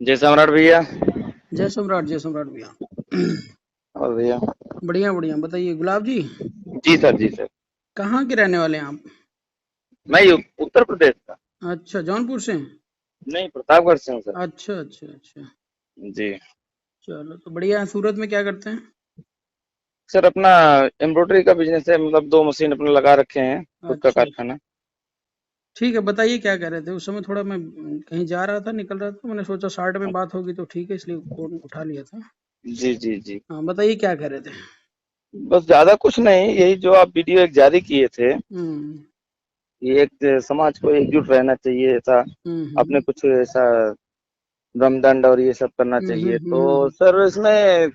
जय सम्राट भैया। जय सम्राट भैया। और भैया। बढ़िया बढ़िया, बताइए गुलाब जी। जी सर, जी सर। कहाँ के रहने वाले हैं आप? मैं उत्तर प्रदेश का। अच्छा, जौनपुर से? नहीं, प्रतापगढ़ से हूँ सर। अच्छा अच्छा अच्छा। जी। चलो तो बढ़िया है। सूरत में क्या करते हैं? सर अपना एम्ब्रॉयडरी का बिजनेस है, मतलब दो मशीन अपने लगा रखे हैं, खुद का अच्छा अच्छा। कारखाना। ठीक है, बताइए क्या कह रहे थे। उस समय थोड़ा मैं कहीं जा रहा था, निकल रहा था, मैंने सोचा 60 में बात होगी तो ठीक है, इसलिए फोन उठा लिया था। जी जी जी। हाँ, बताइए क्या कह रहे थे। बस ज्यादा कुछ नहीं, यही जो आप वीडियो एक जारी किए थे, हम्म ये एक समाज को एकजुट रहना चाहिए, ऐसा हम्म अपने कुछ ऐसा दमदंड और ये सब करना हम्म हम्म चाहिए, हम्म तो हम्म सर इसमें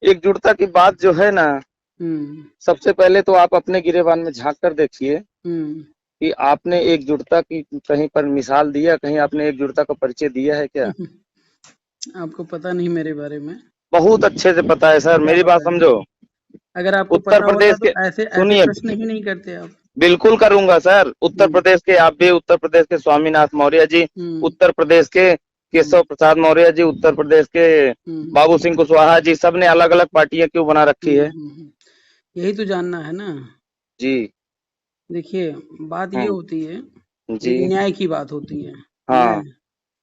एकजुटता की बात जो है ना, हम्म सबसे पहले तो आप अपने गिरेबान में झांक कर देखिए हम्म। कि आपने एकजुटता की कहीं पर मिसाल दिया, कहीं आपने एकजुटता का परिचय दिया है क्या? आपको पता नहीं मेरे बारे में? बहुत अच्छे से पता है सर, क्या मेरी बात पता है? समझो। अगर आपको उत्तर पता होता प्रदेश तो के, ऐसे ऐसे सुनिए, प्रश्न ही नहीं करते आप। बिल्कुल करूंगा सर। उत्तर हुँ, प्रदेश के आप भी, उत्तर प्रदेश के स्वामीनाथ मौर्य जी, हुँ, उत्तर प्रदेश के हुँ, केशव प्रसाद मौर्य जी, उत्तर प्रदेश के हुँ, बाबू सिंह कुशवाहा जी, सब ने अलग अलग पार्टियां क्यों बना रखी हुँ, है? हुँ, हुँ। यही तो जानना है ना। जी। देखिए, बात ये हम्म। होती है, जी। एक न्याय की बात होती है, हाँ। न्याय।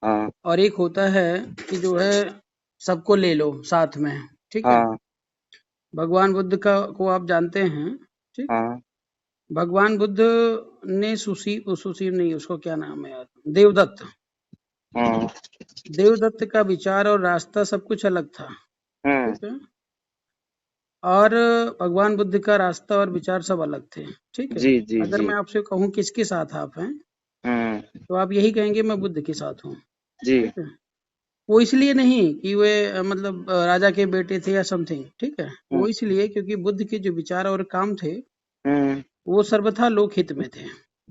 हाँ। और एक होता है कि जो है सबको ले लो साथ में, ठीक है? हाँ। भगवान बुद्ध का को आप जानते हैं, ठीक? हाँ। भगवान बुद्ध ने सुशील नहीं, उसको क्या नाम है यार? देवदत्त। हाँ। देवदत्त का विचार और रास्ता सब कुछ अलग था, हम्म। ठीक है? और भगवान बुद्ध का रास्ता और विचार सब अलग थे, ठीक है? जी जी अगर जी। मैं आपसे कहूँ किसके साथ आप हैं, हम्म। तो आप यही कहेंगे मैं बुद्ध के साथ हूँ, जी। ठीक है? वो इसलिए नहीं कि वे मतलब राजा के बेटे थे या समथिंग, ठीक है? हम्म। वो इसलिए क्योंकि बुद्ध के जो विचार और काम थे, हम्म। वो सर्वथा लोकहित में थे,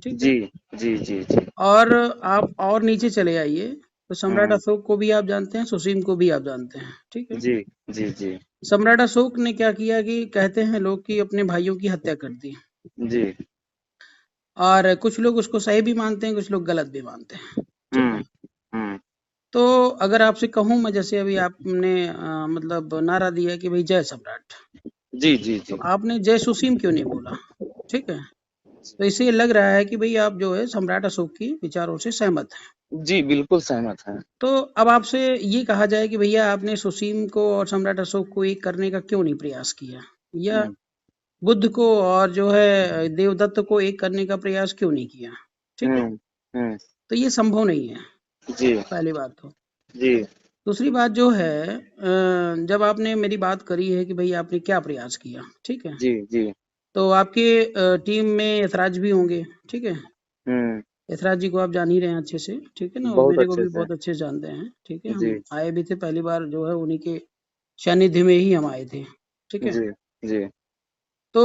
ठीक है? जी जी जी जी। और आप और नीचे चले आइए, तो सम्राट हम्म। अशोक को भी आप जानते हैं, सुसीम को भी आप जानते हैं, ठीक है? जी जी जी। सम्राट अशोक ने क्या किया कि कहते हैं लोग कि अपने भाइयों की हत्या कर दी। जी। और कुछ लोग उसको सही भी मानते हैं, कुछ लोग गलत भी मानते हैं, ठीक है? हम्म। हम्म। तो अगर आपसे कहूँ मैं, जैसे अभी आपने मतलब नारा दिया कि भाई जय सम्राट, जी जी तो जी। आपने जय सुसीम क्यों नहीं बोला? ठीक है? तो इससे ये लग रहा है कि भाई आप जो है सम्राट अशोक की विचारों से सहमत हैं। जी बिल्कुल सहमत है। तो अब आपसे ये कहा जाए कि भैया आपने सुसीम को और सम्राट अशोक को एक करने का क्यों नहीं प्रयास किया, या हम्म। बुद्ध को और जो है देवदत्त को एक करने का प्रयास क्यों नहीं किया, ठीक है? हम्म। हम्म। तो ये संभव नहीं है, जी पहली बात तो। जी दूसरी बात जो है, जब आपने मेरी बात करी है कि भई आपने क्या प्रयास किया, ठीक है? जी जी। तो आपके टीम में यशराज भी होंगे, ठीक है? हम्म। यशराज जी को आप जान ही रहे हैं अच्छे से, ठीक है ना? वो बहुत मेरे को अच्छे भी से। बहुत अच्छे से जानते हैं, ठीक है? जी हम आए भी थे पहली बार, जो है उन्हीं के सानिध्य में ही हम आए थे, ठीक है? जी जी। तो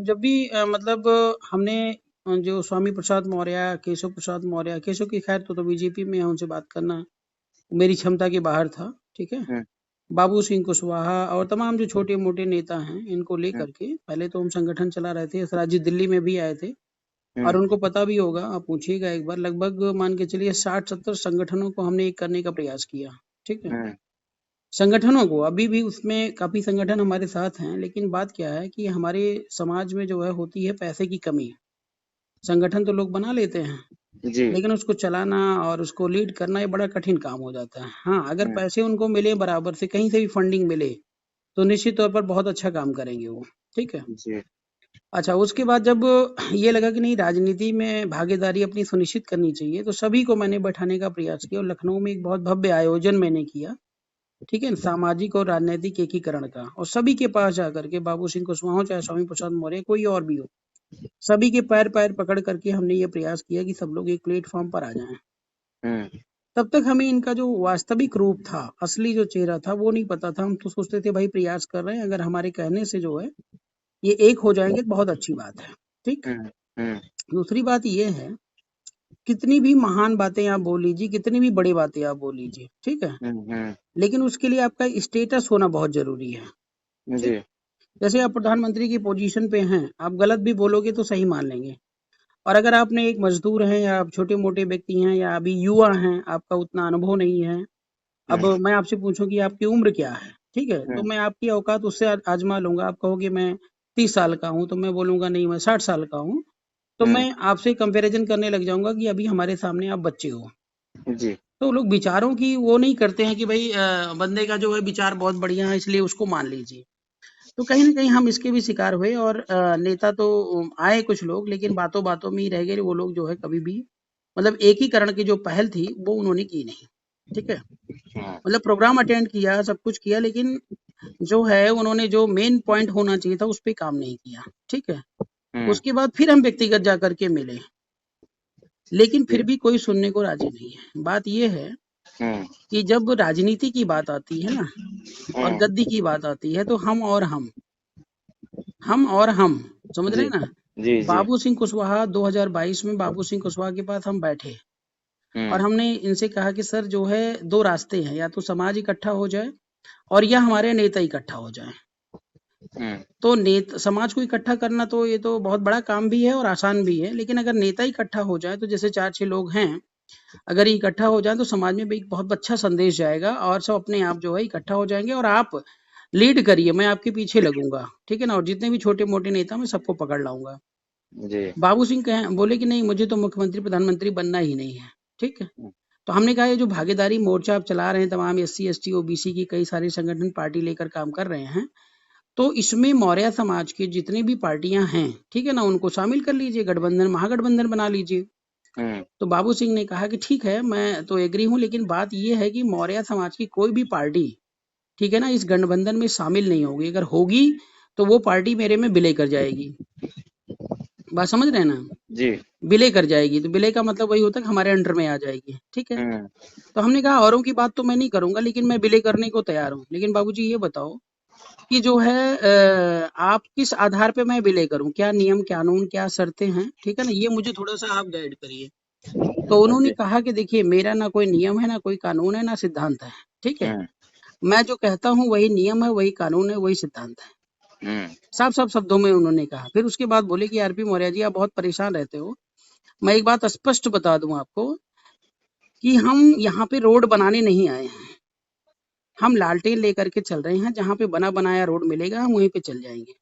जब भी मतलब हमने जो स्वामी प्रसाद मौर्य, केशव प्रसाद मौर्य, केशव की खैर तो बीजेपी में है, उनसे बात करना मेरी क्षमता के बाहर था, ठीक है? हम्म। बाबू सिंह कुशवाहा और तमाम जो छोटे-मोटे नेता हैं, इनको हम्म। लेकर के पहले तो हम संगठन चला रहे थे। यशराज जी दिल्ली में भी आए थे और हम्म। उनको पता भी होगा, आप पूछिएगा एक बार, लगभग मान के चलिए 60-70 संगठनों को हमने एक करने का प्रयास किया, ठीक है? हम्म। संगठनों को, अभी भी उसमें काफ़ी संगठन हमारे साथ हैं, लेकिन बात क्या है कि हमारे समाज में जो है होती है पैसे की कमी। संगठन तो लोग बना लेते हैं, जी। लेकिन उसको चलाना और उसको लीड करना ये बड़ा कठिन काम हो जाता है। हाँ, अगर हम्म। पैसे उनको मिले बराबर से, कहीं से भी फंडिंग मिले, तो निश्चित तौर पर बहुत अच्छा काम करेंगे वो, ठीक है? जी। अच्छा, उसके बाद जब ये लगा कि नहीं, राजनीति में भागीदारी अपनी सुनिश्चित करनी चाहिए, तो सभी को मैंने बैठाने का प्रयास किया और लखनऊ में एक बहुत भव्य आयोजन मैंने किया, ठीक है? सामाजिक और राजनीतिक एकीकरण का, और सभी के पास जाकर के, बाबू सिंह कुशवाहा हो चाहे स्वामी प्रसाद मौर्य, कोई और भी हो, सभी के पैर-पैर पकड़ करके हमने ये प्रयास किया कि सब लोग एक प्लेटफ़ॉर्म पर आ जाएँ। हम्म। तब तक हमें इनका जो वास्तविक रूप था, असली जो चेहरा था, वो नहीं पता था। हम तो सोचते थे भाई प्रयास कर रहे हैं, अगर हमारे कहने से जो है ये एक हो जाएँगे तो बहुत अच्छी बात है, ठीक? हम्म। हम्म। दूसरी बात ये है, कितनी भी महान बातें आप बोल लीजिए, कितनी भी बड़ी बातें आप बोल लीजिए, ठीक है? हम्म। लेकिन उसके लिए आपका स्टेटस होना बहुत ज़रूरी है, ठीक? जी। जैसे आप प्रधानमंत्री की पोज़ीशन पे हैं, आप गलत भी बोलोगे तो सही मान लेंगे, और अगर आपने एक मजदूर हैं या आप छोटे मोटे व्यक्ति हैं या अभी युवा हैं, आपका उतना अनुभव नहीं है, अब मैं आपसे पूछूं कि आपकी उम्र क्या है, ठीक है, तो मैं आपकी औकात उससे आजमा लूंगा। आप कहोगे मैं 30 साल का हूं, तो मैं बोलूंगा नहीं मैं 60 साल का हूं, तो मैं आपसे कंपैरिजन करने लग जाऊंगा कि अभी हमारे सामने आप बच्चे हो। जी तो लोग विचारों की वो नहीं करते हैं कि भाई बंदे का जो है विचार बहुत बढ़िया है इसलिए उसको मान लीजिए। तो कहीं ना कहीं हम इसके भी शिकार हुए और नेता तो आए कुछ लोग, लेकिन बातों बातों में ही रह गए। वो लोग जो है कभी भी मतलब एकीकरण की जो पहल थी वो उन्होंने की नहीं। ठीक है, मतलब प्रोग्राम अटेंड किया, सब कुछ किया, लेकिन जो है उन्होंने जो मेन पॉइंट होना चाहिए था उस पे काम नहीं किया। ठीक है, उसके बाद फिर हम व्यक्तिगत जा करके मिले, लेकिन फिर भी कोई सुनने को राजी नहीं है। बात यह है कि जब राजनीति की बात आती है ना और गद्दी की बात आती है तो हम और हम समझ रहे जी हैं ना। जी जी बाबू सिंह कुशवाहा 2022 में बाबू सिंह कुशवाहा के पास हम बैठे और हमने इनसे कहा कि सर जो है दो रास्ते हैं, या तो समाज इकट्ठा हो जाए और या हमारे नेता इकट्ठा हो जाए। तो समाज को इकट्ठा करना तो ये तो बहुत बड़ा काम भी है और आसान भी है, लेकिन अगर नेता इकट्ठा हो जाए तो जैसे 4-6 लोग हैं, अगर ये इकट्ठा हो जाए तो समाज में भी एक बहुत अच्छा संदेश जाएगा और सब अपने आप जो है इकट्ठा हो जाएंगे और आप लीड करिए, मैं आपके पीछे लगूंगा। ठीक है ना, और जितने भी छोटे मोटे नेता मैं सबको पकड़ लाऊंगा। जी बाबू सिंह कहे बोले कि नहीं मुझे तो मुख्यमंत्री प्रधानमंत्री बनना ही नहीं है। ठीक है, तो हमने कहा ये जो भागीदारी मोर्चा आप चला रहे हैं, तमाम SC ST OBC की कई सारे संगठन पार्टी लेकर काम कर रहे हैं, तो इसमें मौर्य समाज के जितनी भी पार्टियां हैं, ठीक है ना, उनको शामिल कर लीजिए, गठबंधन महागठबंधन बना लीजिए। तो बाबू सिंह ने कहा कि ठीक है मैं तो एग्री हूं, लेकिन बात यह है कि मौर्य समाज की कोई भी पार्टी, ठीक है ना, इस गठबंधन में शामिल नहीं होगी। अगर होगी तो वो पार्टी मेरे में विलय कर जाएगी। बात समझ रहे हैं ना, जी विलय कर जाएगी। तो विलय का मतलब वही होता है कि हमारे अंडर में आ जाएगी। ठीक है, तो हमने कहा औरों की बात तो मैं नहीं करूंगा, लेकिन मैं विलय करने को तैयार हूँ। लेकिन बाबूजी ये बताओ कि जो है आप किस आधार पे मैं विलय करूं, क्या नियम कानून क्या शर्तें हैं, ठीक है ना, ये मुझे थोड़ा सा आप गाइड करिए। तो उन्होंने जी कहा कि देखिए मेरा ना कोई नियम है, ना कोई कानून है, ना सिद्धांत है। ठीक है, मैं जो कहता हूँ वही नियम है, वही कानून है, वही सिद्धांत है। साफ साफ शब्दों में उन्होंने कहा। फिर उसके बाद बोले कि आरपी मौर्य जी आप बहुत परेशान रहते हो, मैं एक बात स्पष्ट बता दूं आपको कि हम यहाँ पे रोड बनाने नहीं आए हैं, हम लालटेन लेकर के चल रहे हैं। जहाँ पे बना बनाया रोड मिलेगा हम वहीं पे चल जाएंगे।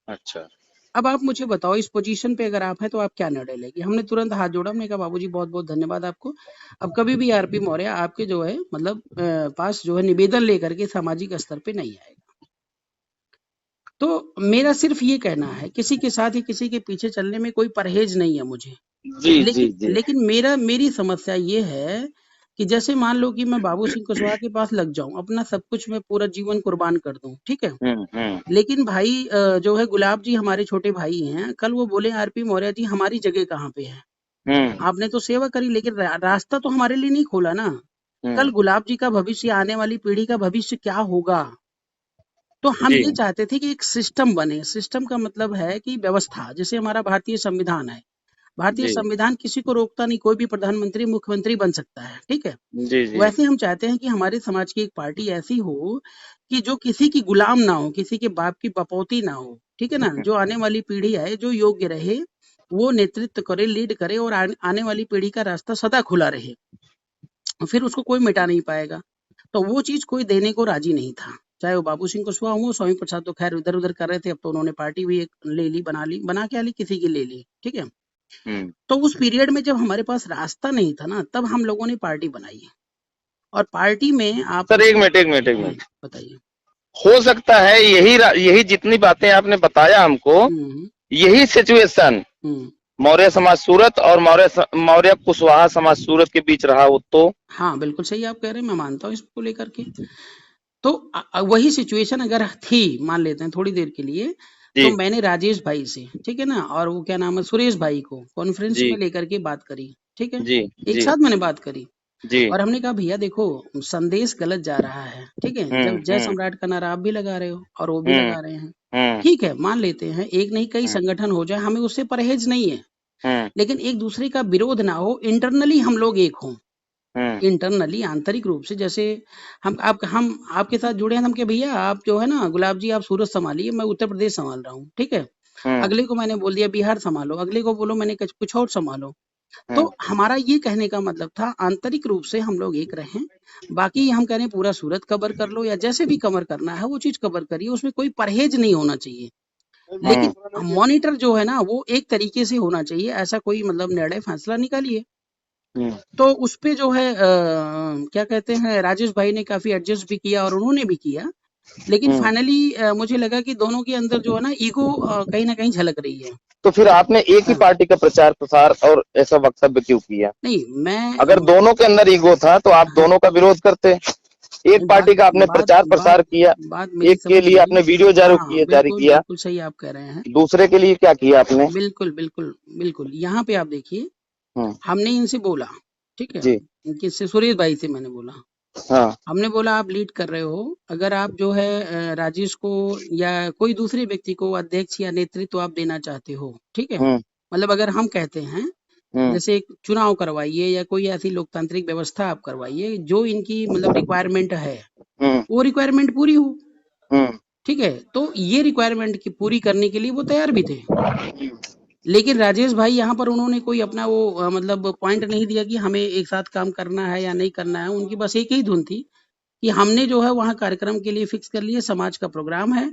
अच्छा अब आप मुझे बताओ इस पोजीशन पे अगर आप हैं तो आप क्या निर्णय लेंगे। हमने तुरंत हाथ जोड़ा, हमने कहा बाबूजी बहुत बहुत धन्यवाद आपको। अब कभी भी आरपी मौर्य आपके जो है मतलब पास जो है निवेदन लेकर के सामाजिक स्तर पे नहीं आएगा। तो मेरा सिर्फ ये कहना है, किसी के साथ ही किसी के पीछे चलने में कोई परहेज नहीं है मुझे। जी जी लेकिन जी लेकिन मेरी समस्या ये है कि जैसे मान लो कि मैं बाबू सिंह कुशवाहा के पास लग जाऊं, अपना सब कुछ मैं पूरा जीवन कुर्बान कर दूं, ठीक है, लेकिन भाई जो है गुलाब जी हमारे छोटे भाई हैं, कल वो बोले आरपी मौर्य जी हमारी जगह कहाँ पे है, आपने तो सेवा करी लेकिन रास्ता तो हमारे लिए नहीं खोला ना। कल गुलाब जी का भविष्य, आने वाली पीढ़ी का भविष्य क्या होगा। तो हम जी ये चाहते थे कि एक सिस्टम बने। सिस्टम का मतलब है कि व्यवस्था, जैसे हमारा भारतीय संविधान है, भारतीय जी संविधान किसी को रोकता नहीं, कोई भी प्रधानमंत्री मुख्यमंत्री बन सकता है। ठीक है, जी जी वैसे हम चाहते हैं कि हमारे समाज की एक पार्टी ऐसी हो कि जो किसी की गुलाम ना हो, किसी के बाप की बपौती ना हो। ठीक है ना, जो आने वाली पीढ़ी है जो योग्य रहे, वो नेतृत्व करे, लीड करे और आने वाली पीढ़ी का रास्ता सदा खुला रहे, फिर उसको कोई मिटा नहीं पाएगा। तो वो चीज कोई देने को राजी नहीं था, चाहे वो बाबू सिंह कुशवाहा हो, स्वामी प्रसाद तो खैर इधर उधर कर रहे थे, अब तो उन्होंने पार्टी भी एक ले ली, बना क्या ली, किसी की ले ली। ठीक है, तो उस पीरियड में जब हमारे पास रास्ता नहीं था ना, तब हम लोगों ने पार्टी बनाई। और पार्टी में आप सर एक मिनट बताइए। हो सकता है यही जितनी बातें आपने बताया हमको, हम्म यही सिचुएशन हम्म मौर्य समाज सूरत और मौर्य कुशवाहा समाज सूरत के बीच रहा हो तो। हाँ बिल्कुल सही आप कह रहे हैं, मैं मानता हूँ इसको लेकर के। तो वही सिचुएशन अगर थी, मान लेते हैं थोड़ी देर के लिए, तो जी मैंने राजेश भाई से, ठीक है ना, और वो क्या नाम है सुरेश भाई को कॉन्फ्रेंस जी में लेकर के बात करी। ठीक है, जी एक जी साथ मैंने बात करी जी और हमने कहा भैया देखो संदेश गलत जा रहा है। ठीक है, जब जय हम्म सम्राट का नारा आप भी लगा रहे हो और वो भी हम्म लगा रहे हैं, हम्म ठीक है, मान लेते हैं एक नहीं कई हम्म संगठन हो जाए, हमें उससे परहेज नहीं है, हम्म लेकिन एक दूसरे का विरोध ना हो, इंटरनली हम लोग एक हों। हम्म इंटरनली आंतरिक रूप से, जैसे हम आपके साथ जुड़े हैं, हम के भैया आप जो है ना गुलाब जी आप सूरत संभालिए, मैं उत्तर प्रदेश संभाल रहा हूँ। ठीक है, अगले को मैंने बोल दिया बिहार संभालो, अगले को बोलो मैंने कुछ और संभालो। तो हमारा ये कहने का मतलब था आंतरिक रूप से हम लोग एक रहें, बाकी हम कह रहे हैं पूरा सूरत कवर कर लो या जैसे भी कवर करना है वो चीज कवर करिए, उसमें कोई परहेज नहीं होना चाहिए। लेकिन मॉनिटर जो है ना वो एक तरीके से होना चाहिए, ऐसा कोई मतलब निर्णय फैसला निकालिए। तो उस पे जो है क्या कहते हैं, राजेश भाई ने काफी एडजस्ट भी किया और उन्होंने भी किया, लेकिन फाइनली मुझे लगा कि दोनों के अंदर जो है ना ईगो कहीं ना कहीं झलक रही है। तो फिर आपने एक ही पार्टी का प्रचार प्रसार और ऐसा वक्तव्य क्यों किया? नहीं, मैं अगर दोनों के अंदर ईगो था तो आप दोनों का विरोध करते। एक पार्टी का आपने प्रचार प्रसार किया, एक के लिए आपने वीडियो जारी किया, बिल्कुल सही आप कह रहे हैं। दूसरे के लिए क्या किया आपने? बिल्कुल बिल्कुल बिल्कुल, यहाँ पे आप देखिए हमने इनसे बोला, ठीक है, किससे, सुरेश भाई से मैंने बोला, हाँ, हमने बोला आप लीड कर रहे हो, अगर आप जो है राजेश को या कोई दूसरे व्यक्ति को अध्यक्ष या नेतृत्व आप देना चाहते हो, ठीक है, मतलब अगर हम कहते हैं जैसे एक चुनाव करवाइए या कोई ऐसी लोकतांत्रिक व्यवस्था आप करवाइए जो इनकी मतलब रिक्वायरमेंट है, वो रिक्वायरमेंट पूरी हो, ठीक है, तो ये रिक्वायरमेंट की पूरी करने के लिए वो तैयार भी थे। लेकिन राजेश भाई यहाँ पर उन्होंने कोई अपना वो मतलब पॉइंट नहीं दिया कि हमें एक साथ काम करना है या नहीं करना है। उनकी बस एक ही धुन थी कि हमने जो है वहाँ कार्यक्रम के लिए फिक्स कर लिए, समाज का प्रोग्राम है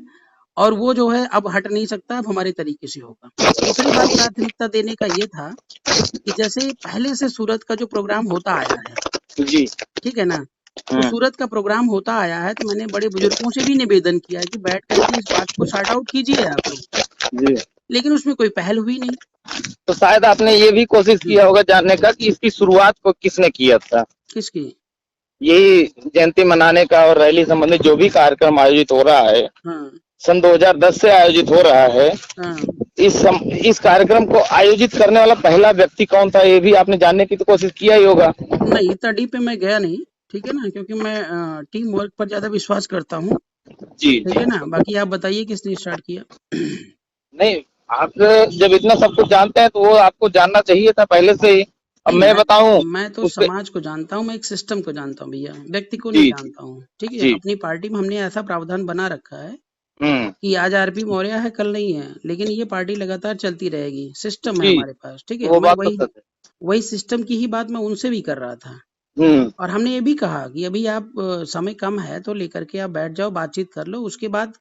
और वो जो है अब हट नहीं सकता, अब हमारे तरीके से होगा। दूसरी बात प्राथमिकता देने का ये था कि जैसे पहले से सूरत का जो प्रोग्राम होता आया है जी, ठीक है ना, तो सूरत का प्रोग्राम होता आया है, तो मैंने बड़े बुजुर्गों से भी निवेदन किया कि बैठ करके इस बात को सॉर्ट आउट कीजिए आप लोग जी, लेकिन उसमें कोई पहल हुई नहीं। तो शायद आपने ये भी कोशिश किया होगा जानने का कि इसकी शुरुआत को किसने किया था? किसकी? यही जयंती मनाने का और रैली संबंधित जो भी कार्यक्रम आयोजित हो रहा है, सन 2010 से आयोजित हो रहा है, इस कार्यक्रम को आयोजित करने वाला पहला व्यक्ति कौन था, ये भी आपने जानने की तो कोशिश किया ही होगा। नहीं, इतना डीप पे मैं गया नहीं, ठीक है ना, क्योंकि मैं टीम वर्क पर ज्यादा विश्वास करता हूँ जी, ठीक है ना। बाकी आप बताइए किसने स्टार्ट किया? नहीं, आप जब इतना सब कुछ जानते हैं तो वो आपको जानना चाहिए था पहले से ही। अब मैं बताऊं, मैं तो समाज को जानता हूँ, मैं एक सिस्टम को जानता हूँ भैया, व्यक्ति को नहीं जानता हूँ, ठीक है। अपनी पार्टी में हमने ऐसा प्रावधान बना रखा है कि आज आरपी मौर्य है कल नहीं है, लेकिन ये पार्टी लगातार चलती रहेगी, सिस्टम है हमारे पास, ठीक है। मैं वही सिस्टम की ही बात मैं उनसे भी कर रहा था और हमने ये भी कहा कि अभी आप समय कम है तो लेकर के आप बैठ जाओ, बातचीत कर लो, उसके बाद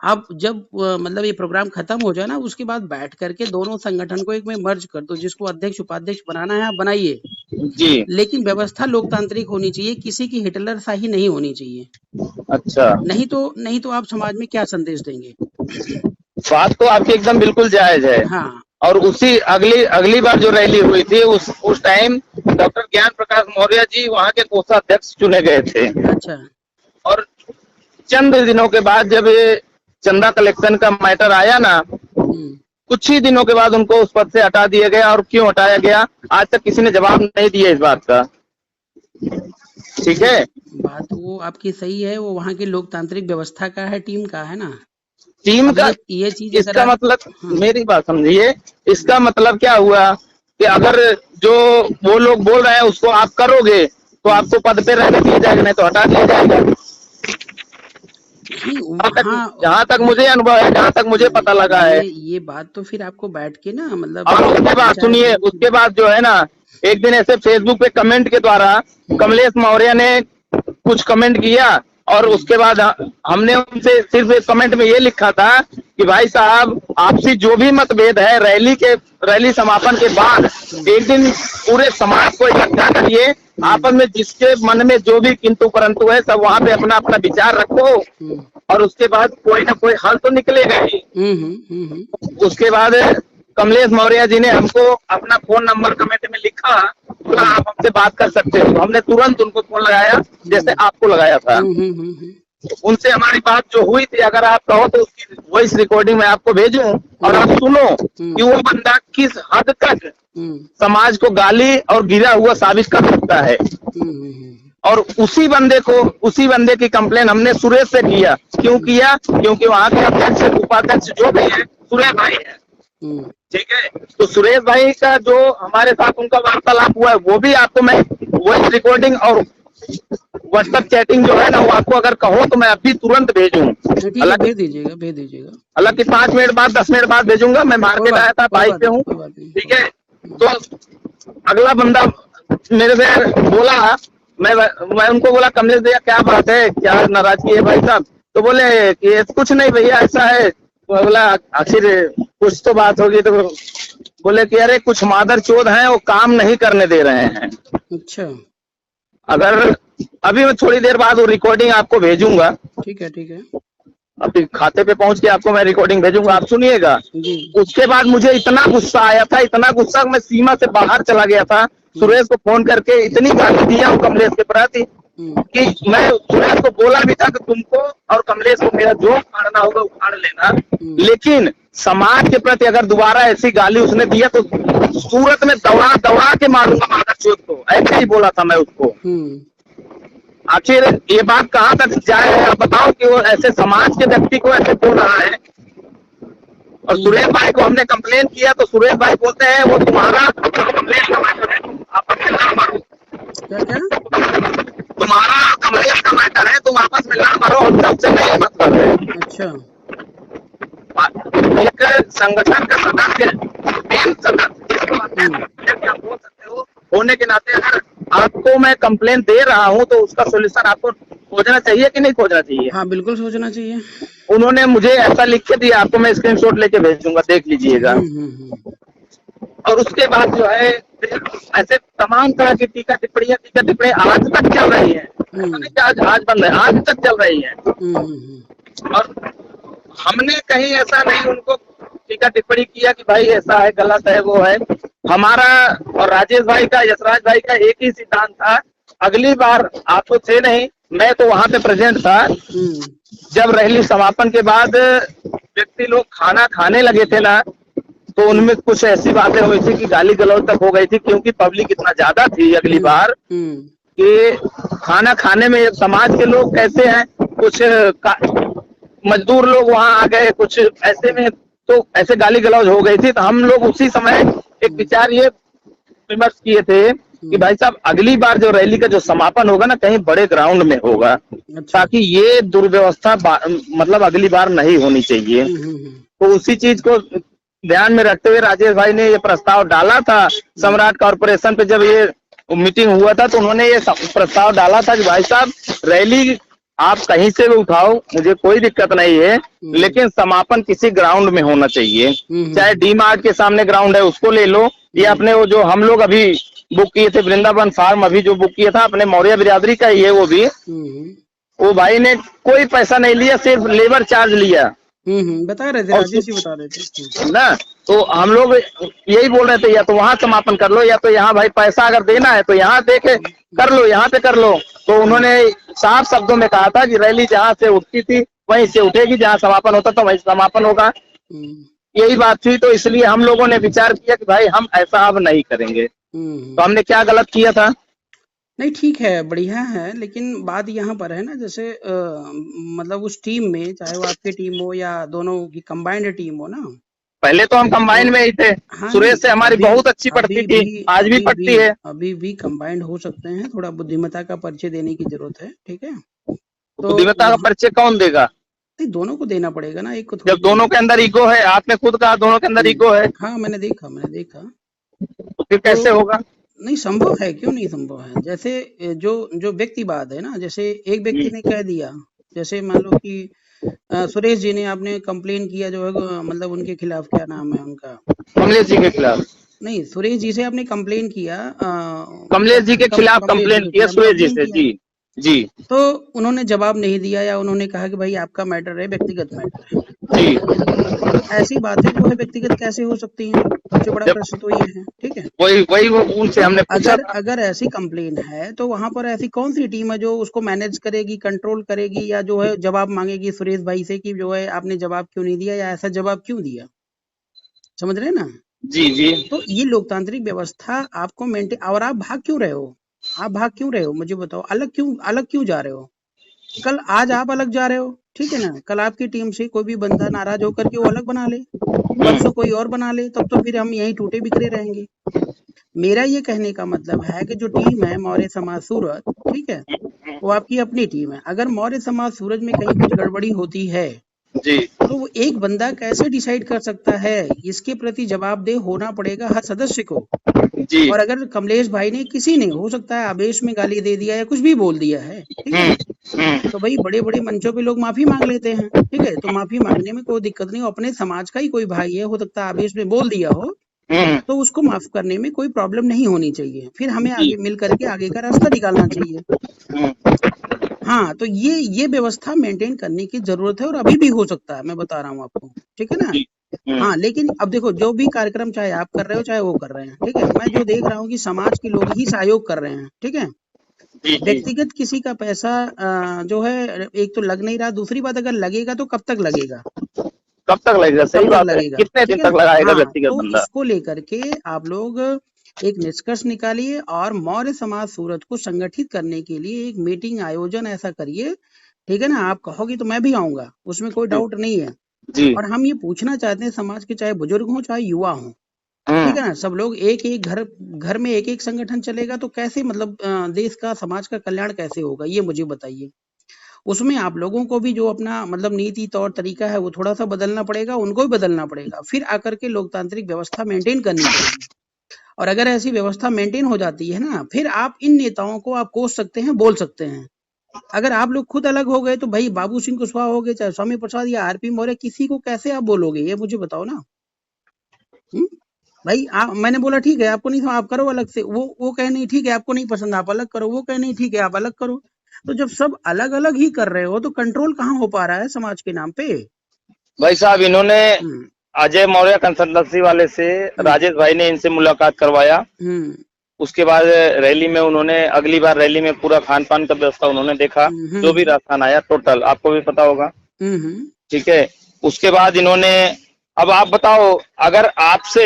आप जब मतलब ये प्रोग्राम खत्म हो जाए ना, उसके बाद बैठ करके दोनों संगठन को एक में मर्ज कर दो, जिसको अध्यक्ष उपाध्यक्ष बनाना है आप बनाइए जी, लेकिन व्यवस्था लोकतांत्रिक होनी चाहिए, किसी की हिटलर शाही नहीं होनी चाहिए। अच्छा, नहीं तो आप समाज में क्या संदेश देंगे? बात तो आपकी एकदम बिल्कुल जायज है। हाँ, और उसी अगली बार जो रैली हुई थी उस टाइम डॉक्टर ज्ञान प्रकाश मौर्य जी वहाँ के कोषाध्यक्ष चुने गए थे। अच्छा, और चंद दिनों के बाद जब ये चंदा कलेक्शन का मैटर आया ना, कुछ ही दिनों के बाद उनको उस पद से हटा दिया गया। और क्यों हटाया गया आज तक किसी ने जवाब नहीं दिया इस बात का, ठीक है। बात वो आपकी सही है, वो वहाँ की लोकतांत्रिक व्यवस्था का है, टीम का है ना, टीम का। ये चीज इसका मतलब मेरी बात समझिए, इसका मतलब क्या हुआ कि अगर जो वो लोग बोल रहे हैं उसको आप करोगे तो आपको पद पे रहने दिया जाएगा, नहीं तो हटा दिया जाएगा। जहाँ तक मुझे अनुभव है, जहाँ तक मुझे पता लगा है, ये बात तो फिर आपको बैठ के ना मतलब। और उसके बाद सुनिए, उसके बाद जो है ना, एक दिन ऐसे फेसबुक पे कमेंट के द्वारा कमलेश मौर्य ने कुछ कमेंट किया और उसके बाद हमने उनसे सिर्फ एक कमेंट में ये लिखा था कि भाई साहब आपसी जो भी मतभेद है रैली समापन के बाद एक दिन पूरे समाज को इकट्ठा करिए, आपस में जिसके मन में जो भी किंतु परंतु है सब वहाँ पे अपना अपना विचार रखो और उसके बाद कोई ना कोई हल तो निकलेगा ही। उसके बाद कमलेश मौर्य जी ने हमको अपना फोन नंबर कमेंट में लिखा, बोला आप हमसे बात कर सकते हो। हमने तुरंत उनको फोन लगाया जैसे आपको लगाया था। उनसे हमारी बात जो हुई थी, अगर आप कहो तो उसकी वॉइस रिकॉर्डिंग मैं आपको भेजूं और आप सुनो कि वो बंदा किस हद तक समाज को गाली और गिरा हुआ साबित कर सकता है। और उसी बंदे की कंप्लेन हमने सुरेश से किया। क्यों किया? क्योंकि वहाँ के अध्यक्ष उपाध्यक्ष जो भी है सुरेश भाई है, ठीक है। तो सुरेश भाई का जो हमारे साथ उनका वार्तालाप हुआ है वो भी आपको मैं वॉइस रिकॉर्डिंग और व्हाट्सएप चैटिंग जो है ना, वो आपको अगर कहो तो मैं अभी तुरंत भेजूं। ठीक है, हालांकि भेज दीजिएगा, भेज दीजिएगा। हालांकि 5 मिनट बाद 10 मिनट बाद भेजूंगा। मैं मार्केट आया था, बाइक पे हूँ, कोई बात नहीं। ठीक है। तो अगला बंदा मेरे से बोला, मैं उनको बोला कमलेश भैया क्या बात है, क्या नाराजगी है भाई साहब? तो बोले कि कुछ नहीं भैया, ऐसा है। तो बोला आखिर कुछ तो बात होगी। तो बोले कि अरे कुछ मादर चोद हैं, वो काम नहीं करने दे रहे हैं। अच्छा, अगर अभी मैं थोड़ी देर बाद वो रिकॉर्डिंग आपको भेजूंगा, ठीक है, ठीक है अभी खाते पे पहुंच के आपको मैं रिकॉर्डिंग भेजूंगा, आप सुनिएगा। जी। उसके बाद मुझे इतना गुस्सा आया था, इतना गुस्सा, मैं सीमा से बाहर चला गया था। सुरेश को फोन करके इतनी गाली दिया हूँ कमलेश के प्रति कि मैं सुरेश को बोला भी था कि तुमको और कमलेश को मेरा जो उखाड़ना होगा उखाड़ लेना, लेकिन समाज के प्रति अगर दोबारा ऐसी गाली उसने दिया तो सूरत में दवा दवा के मारूंगा मादरचोद को, ऐसे ही बोला था मैं उसको। आखिर ये बात कहाँ तक जाए, आप बताओ कि वो ऐसे समाज के व्यक्ति को ऐसे बोल रहा है। और सुरेश भाई को हमने कंप्लेन किया तो सुरेश भाई बोलते हैं वो तुम्हारा कमलेश का मैटर है, तुम आपस में ना मारो। तुम्हारा कमलेश का मैटर है, तुम आपस में ना मारो, और सबसे नहीं मतलब है। अच्छा, एक संगठन का सदस्य क्या बोल सकते हो होने के नाते, अगर आपको मैं कंप्लेन दे रहा हूं तो उसका सोल्यूशन आपको खोजना चाहिए कि नहीं खोजना चाहिए? हाँ बिल्कुल सोचना चाहिए। उन्होंने मुझे ऐसा लिख के दिया, आपको मैं स्क्रीनशॉट लेके भेज दूंगा, देख लीजिएगा। और उसके बाद जो है ऐसे तमाम तरह की टीका टिप्पणियां आज तक चल रही है, आज बंद है, आज तक चल रही है। और हमने कहीं ऐसा नहीं उनको टीका टिप्पणी किया कि भाई ऐसा है, गलत है, वो है। हमारा और राजेश भाई का, यशराज भाई का एक ही सिद्धांत था। अगली बार आप तो थे नहीं, मैं तो वहां पे प्रेजेंट था जब रैली समापन के बाद व्यक्ति लोग खाना खाने लगे थे ना, तो उनमें कुछ ऐसी बातें हुई थी कि गाली गलौज तक हो गई थी, क्योंकि पब्लिक इतना ज्यादा थी अगली बार कि खाना खाने में समाज के लोग कैसे हैं, कुछ मजदूर लोग वहां आ गए, कुछ ऐसे में तो ऐसे गाली गलौज हो गई थी। तो हम लोग उसी समय एक विचार ये विमर्श किए थे कि भाई साहब अगली बार जो रैली का जो समापन होगा ना, कहीं बड़े ग्राउंड में होगा, ताकि ये दुर्व्यवस्था मतलब अगली बार नहीं होनी चाहिए। तो उसी चीज को ध्यान में रखते हुए राजेश भाई ने ये प्रस्ताव डाला था। सम्राट कॉर्पोरेशन पे जब ये मीटिंग हुआ था तो उन्होंने ये प्रस्ताव डाला था कि भाई साहब रैली आप कहीं से भी उठाओ, मुझे कोई दिक्कत नहीं है, लेकिन समापन किसी ग्राउंड में होना चाहिए। चाहे डी मार्ट के सामने ग्राउंड है उसको ले लो, या अपने वो जो हम लोग अभी बुक किए थे वृंदावन फार्म, अभी जो बुक किया था अपने मौर्य बिरादरी का ही है, वो भी वो भाई ने कोई पैसा नहीं लिया, सिर्फ लेबर चार्ज लिया। बता रहे थे, राजेश जी बता रहे थे ना। तो हम लोग यही बोल रहे थे या तो वहां समापन कर लो, या तो यहाँ भाई पैसा अगर देना है तो यहाँ दे के कर लो, यहाँ पे कर लो। तो उन्होंने साफ शब्दों में कहा था कि रैली जहाँ से उठती थी वहीं से उठेगी, जहाँ समापन होता था वहीं समापन होगा। यही बात थी। तो इसलिए हम लोगों ने विचार किया कि भाई हम ऐसा अब नहीं करेंगे। तो हमने क्या गलत किया था? नहीं ठीक है, बढ़िया है, लेकिन बात यहाँ पर है ना, जैसे मतलब उस टीम में, चाहे वो आपकी टीम हो या दोनों की कंबाइंड टीम हो ना, पहले तो हम कंबाइन में ही थे। हाँ, सुरेश से हमारी बहुत अच्छी पड़ती थी, आज भी पड़ती है। अभी भी कंबाइंड हो सकते हैं, थोड़ा बुद्धिमत्ता का परिचय देने की जरूरत है, ठीक है। तो बुद्धिमत्ता का परिचय कौन देगा? नहीं, दोनों को देना पड़ेगा ना, एक को। जब दोनों के अंदर ईगो है, आपने खुद कहा दोनों के अंदर ईगो है। हाँ मैंने देखा। तो फिर कैसे होगा? नहीं संभव है, क्यों नहीं संभव है। जैसे जो व्यक्तिवाद है ना, जैसे एक व्यक्ति ने कह दिया, जैसे मान लो कि सुरेश जी ने आपने कंप्लेन किया जो है, मतलब उनके खिलाफ, क्या नाम है उनका, कमलेश जी के खिलाफ। नहीं, सुरेश जी से आपने कंप्लेन किया, कमलेश जी के खिलाफ कंप्लेन किया सुरेश जी से। जी। तो उन्होंने जवाब नहीं दिया, या उन्होंने कहा कि भाई आपका मैटर है, व्यक्तिगत मैटर है। जी। ऐसी बातें जो है व्यक्तिगत कैसे हो सकती हैं? सबसे बड़ा प्रश्न तो ये है, ठीक है। वही उनसे हमने पूछा। अगर ऐसी कंप्लेन है तो वहां पर ऐसी कौन सी टीम है जो उसको मैनेज करेगी, कंट्रोल करेगी, या जो है जवाब मांगेगी सुरेश भाई से कि जो है आपने जवाब क्यों नहीं दिया, या ऐसा जवाब क्यों दिया? समझ रहे हैं ना? जी। तो ये लोकतांत्रिक व्यवस्था आपको मेंटेन, और आप भाग क्यों रहे हो? मुझे बताओ, अलग क्यों जा रहे हो? कल आज आप अलग जा रहे हो, ठीक है ना, कल आपकी टीम से कोई भी बंदा नाराज होकर के वो अलग बना ले, परसों कोई और बना ले, तब तो फिर हम यहीं टूटे बिखरे रहेंगे। मेरा ये कहने का मतलब है कि जो टीम है मौर्य समाज सूरत, ठीक है, वो आपकी अपनी टीम है। अगर मौर्य समाज सूरज में कहीं कुछ गड़बड़ी होती है जी तो वो एक बंदा कैसे डिसाइड कर सकता है? इसके प्रति जवाबदेह होना पड़ेगा हर सदस्य को। जी। और अगर कमलेश भाई ने, किसी ने, हो सकता है आवेश में गाली दे दिया या कुछ भी बोल दिया है, ठीक है ना, तो भाई बड़े बड़े मंचों पे लोग माफी मांग लेते हैं, ठीक है, तो माफी मांगने में कोई दिक्कत नहीं। अपने समाज का ही कोई भाई है, हो सकता है आवेश में बोल दिया हो, तो उसको माफ करने में कोई प्रॉब्लम नहीं होनी चाहिए। फिर हमें जी। आगे मिल करके आगे का रास्ता निकालना चाहिए। हाँ, तो ये व्यवस्था मेंटेन करने की जरूरत है, और अभी भी हो सकता है, मैं बता रहा हूँ आपको, ठीक है ना। जी। हाँ, लेकिन अब देखो, जो भी कार्यक्रम चाहे आप कर रहे हो चाहे वो कर रहे हैं, ठीक है, मैं जो देख रहा हूँ कि समाज के लोग ही सहयोग कर रहे हैं, ठीक है। जी। जी। व्यक्तिगत किसी का पैसा जो है, एक तो लग नहीं रहा, दूसरी बात अगर लगेगा तो कब तक लगेगा, कब तक लगेगा? कब सही तक बात है, लगेगा, कितने ठीक दिन है ना। तक लगाएगा हाँ, व्यक्तिगत तो बंदा? इसको लेकर के आप लोग एक निष्कर्ष निकालिए, और मौर्य समाज सूरत को संगठित करने के लिए एक मीटिंग आयोजन ऐसा करिए, ठीक है ना। आप कहोगे तो मैं भी आऊंगा, उसमें कोई जी। डाउट नहीं है। जी। और हम ये पूछना चाहते हैं समाज के, चाहे बुजुर्ग हों चाहे युवा हों, ठीक है ना, सब लोग एक एक घर घर में एक एक संगठन चलेगा तो कैसे, मतलब देश का, समाज का कल्याण कैसे होगा, ये मुझे बताइए। उसमें आप लोगों को भी जो अपना, मतलब नीति तौर तरीका है वो थोड़ा सा बदलना पड़ेगा, उनको भी बदलना पड़ेगा, फिर आकर के लोकतांत्रिक व्यवस्था मेंटेन करनी पड़ेगी। और अगर ऐसी व्यवस्था मेंटेन हो जाती है ना, फिर आप इन नेताओं को आप कोस सकते हैं, बोल सकते हैं। अगर आप लोग खुद अलग हो गए तो भाई बाबू सिंह कुशवाहा हो गए, चाहे स्वामी प्रसाद या आरपी मौर्य, किसी को कैसे आप बोलोगे, ये मुझे बताओ ना। हुँ? भाई मैंने बोला ठीक है, आपको नहीं, आप करो अलग से, वो कहे नहीं ठीक है, आपको नहीं पसंद आप अलग करो, वो कहे नहीं ठीक है आप अलग करो। तो जब सब अलग अलग ही कर रहे हो तो कंट्रोल कहाँ हो पा रहा है समाज के नाम पे। भाई साहब, इन्होंने हम्म अजय मौर्य कंसल्टेंसी वाले से हम्म राजेश भाई ने इनसे मुलाकात करवाया। हम्म उसके बाद रैली में उन्होंने, अगली बार रैली में पूरा खान पान का व्यवस्था उन्होंने देखा, जो भी हम्म राजस्थान आया टोटल, आपको भी पता होगा, हम्म ठीक है। उसके बाद इन्होंने, अब आप बताओ, अगर आपसे